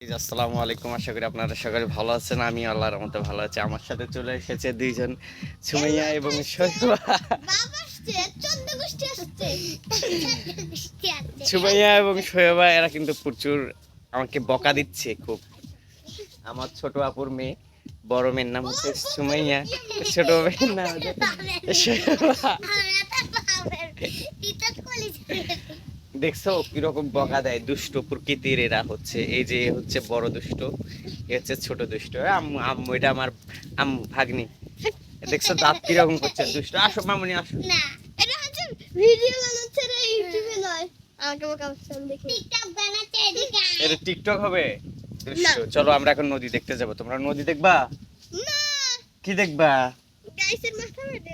আসসালামু আলাইকুম, আশা করি আপনারা সকলে ভালো আছেন। আমি আল্লাহর রহমতে ভালো আছি। আমার সাথে চলে এসেছে দুইজন, সুমাইয়া এবং শৈবা। সুমাইয়া এবং শৈবা এরা কিন্তু প্রচুর আমাকে বকা দিচ্ছে খুব। আমার ছোট আপুর মেয়ে, বড় মেয়ের নাম হচ্ছে সুমাইয়া, ছোট মেয়ের নাম হচ্ছে শৈবা। দেখছো কিরকম বকা দেয়, দুষ্ট প্রকৃতির এরা হচ্ছে। এই যে হচ্ছে বড় দুষ্ট, এ হচ্ছে ছোট দুষ্ট। আম্মু আম্মু এটা আমার আম্মু ভাগ্নি। দেখছো দাঁত কিরকম করছে, দুষ্ট। আসো মামুনি আসো। না, এটা হচ্ছে ভিডিও বানাচ্ছে রে, ইউটিউবে নয়। আমাকে বকা দেখি টিকটক বানাচ্ছে এদিকে। এটা টিকটক হবে? দুষ্ট। চলো আমরা এখন নদী দেখতে যাব। তোমরা নদী দেখবা? না, কি দেখবা? গাইসের মাথা মেরে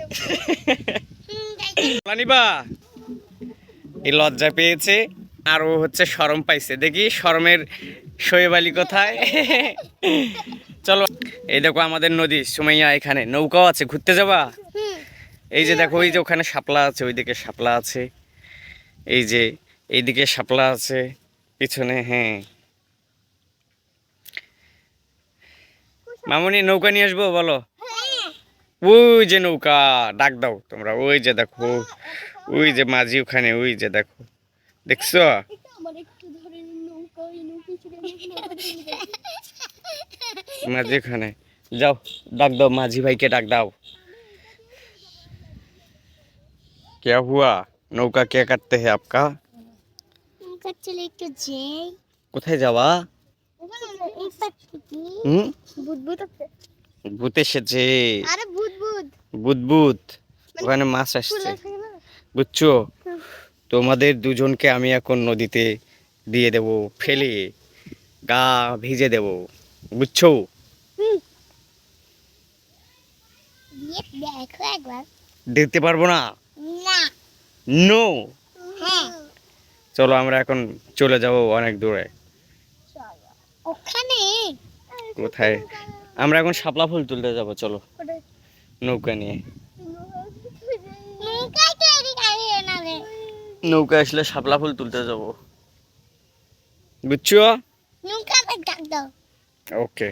লানিবা এই লজ্জা পেয়েছে আর ও হচ্ছে শরম পাইছে। দেখি শরমের শোয়েব আলী কোথায়? চলো, এই দেখো আমাদের নদী সুমাইয়া, এখানে নৌকাও আছে, ঘুরতে যাবা? এই যে দেখো, ওই যে ওখানে শাপলা আছে, ওইদিকে শাপলা আছে, এই যে এইদিকে শাপলা আছে পিছনে। হ্যাঁ মামুনি, নৌকা নিয়ে আসবো বলো? ওই যে নৌকা, ডাক দাও তোমরা। ওই যে দেখো, ওই যে মাঝি ওখানে, ওই যে দেখো, দেখছো? আমার একটু ধরে নৌকা ছিল মাঝি ওখানে। যাও, ডাক দাও মাঝি ভাইকে, ডাক দাও। क्या हुआ? नौका क्या करते हैं आपका? নৌকা চলে একটু যাই। কোথায় যাওয়া? এই পাখি হুম, বুদবুদ আছে। ভূত এসেছে। আরে বুদবুদ ভূত ভূত, ওখানে মাছ আসছে, বুঝছো? তোমাদের দুজনকে আমি এখন নদীতে দিয়ে দেব, ফেলে গা ভিজে দেব, বুঝছো? দেখো একবার। দেখতে পারবো না? না। নো। হ্যাঁ, চলো আমরা এখন চলে যাব অনেক দূরে। ওখানে কোথায়? আমরা এখন শাপলা ফুল তুলতে যাব, চলো নৌকা নিয়ে। নৌকায় তৈরি গাড়ি না রে। নৌকা আসলে শাপলা ফুল তুলতে যাব, বুঝছো? নৌকাতে ডাক দাও। ওকে।